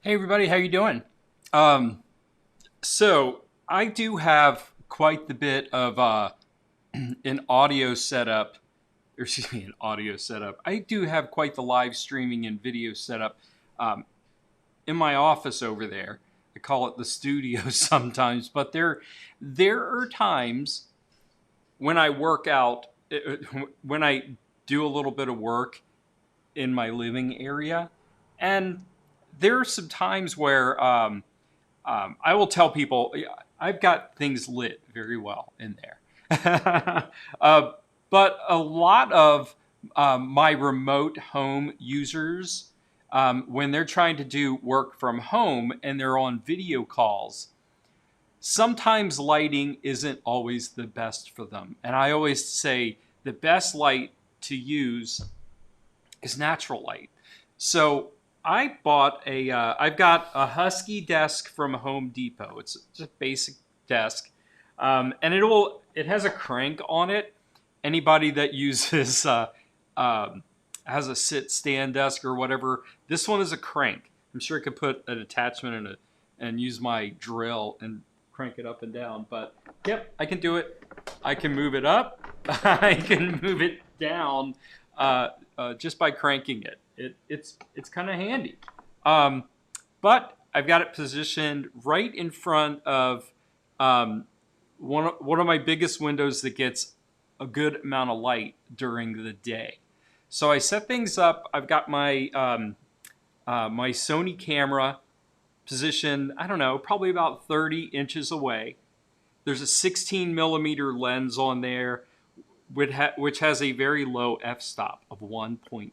Hey everybody, how you doing? Um, so I do have quite the bit of an audio setup, or excuse me, an audio setup. I do have quite the live streaming and video setup um, in my office over there. I call it the studio sometimes, but there are times when I work out, when I do a little bit of work in my living area, and there are some times where I will tell people, yeah, I've got things lit very well in there. But a lot of my remote home users, when they're trying to do work from home and they're on video calls, sometimes lighting isn't always the best for them. And I always say the best light to use is natural light. So I've got a Husky desk from Home Depot. It's just a basic desk, and it has a crank on it. Anybody that uses has a sit stand desk or whatever, this one is a crank. I'm sure I could put an attachment in it and use my drill and crank it up and down. But yep, I can do it. I can move it up. I can move it down just by cranking it. It's kind of handy. Um, but I've got it positioned right in front of um, one of my biggest windows that gets a good amount of light during the day. So I set things up. I've got my Sony camera positioned, I don't know, probably about 30 inches away. There's a 16 millimeter lens on there, which has a very low f-stop of 1.4.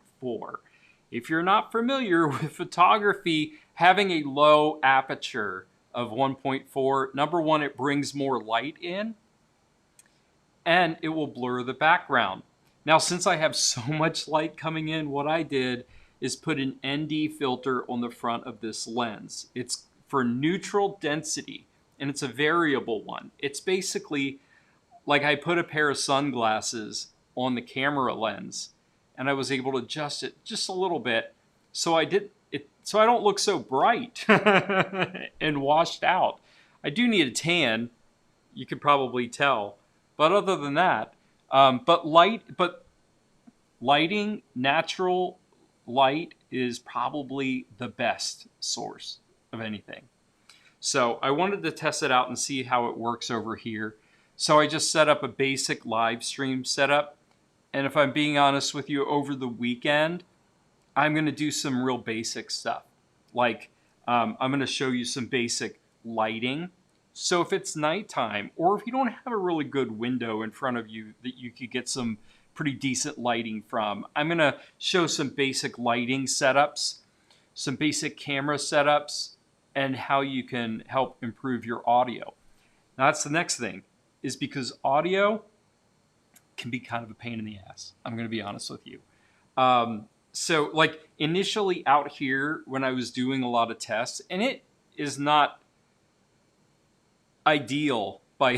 If you're not familiar with photography, having a low aperture of 1.4, number one, it brings more light in and it will blur the background. Now, since I have so much light coming in, what I did is put an ND filter on the front of this lens. It's for neutral density and it's a variable one. It's basically like I put a pair of sunglasses on the camera lens and I was able to adjust it just a little bit so I don't look so bright and washed out. I do need a tan, you could probably tell. But other than that, but lighting, natural light is probably the best source of anything. So I wanted to test it out and see how it works over here. So I just set up a basic live stream setup. And if I'm being honest with you, over the weekend, I'm going to do some real basic stuff. Like I'm going to show you some basic lighting. So if it's nighttime, or if you don't have a really good window in front of you that you could get some pretty decent lighting from, I'm going to show some basic lighting setups, some basic camera setups, and how you can help improve your audio. Now that's the next thing, is because audio can be kind of a pain in the ass. I'm going to be honest with you. So like initially out here when I was doing a lot of tests, and it is not ideal by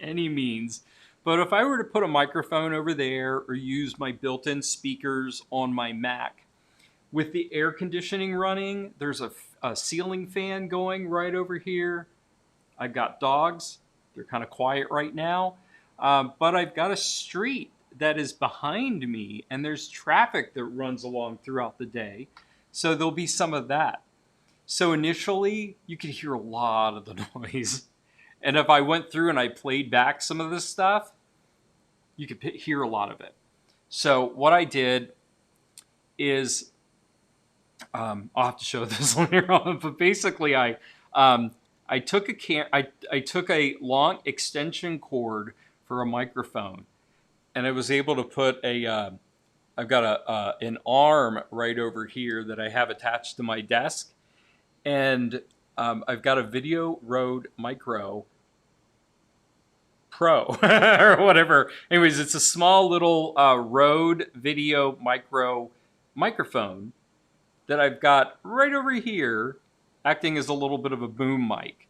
any means, but if I were to put a microphone over there or use my built-in speakers on my Mac, with the air conditioning running, there's a ceiling fan going right over here. I've got dogs. They're kind of quiet right now. But I've got a street that is behind me, and there's traffic that runs along throughout the day. So there'll be some of that. So initially, you could hear a lot of the noise. And if I went through and I played back some of this stuff, you could hear a lot of it. So what I did is, I'll have to show this later on, but basically I took I took a long extension cord for a microphone, and I was able to put I've got an arm right over here that I have attached to my desk, and I've got a Video Rode Micro Pro or whatever. Anyways, it's a small little Rode Video Micro microphone that I've got right over here, acting as a little bit of a boom mic.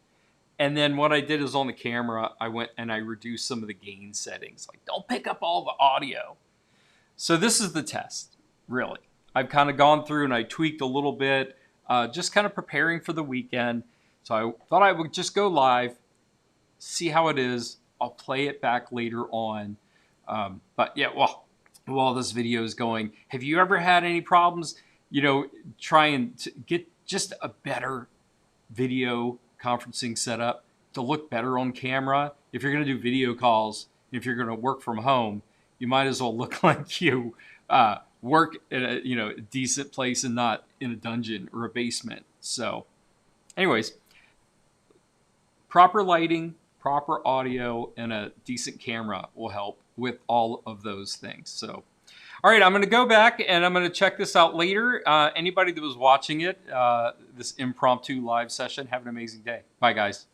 And then what I did is on the camera, I went and I reduced some of the gain settings. Like, don't pick up all the audio. So this is the test, really. I've kind of gone through and I tweaked a little bit. just kind of preparing for the weekend. So I thought I would just go live, see how it is. I'll play it back later on. But yeah, well, while this video is going, have you ever had any problems, trying to get just a better video conferencing setup to look better on camera? If you're going to do video calls, if you're going to work from home, you might as well look like you work at a decent place and not in a dungeon or a basement. So anyways, proper lighting, proper audio, and a decent camera will help with all of those things. So all right, I'm going to go back and I'm going to check this out later. Anybody that was watching it, this impromptu live session, have an amazing day. Bye, guys.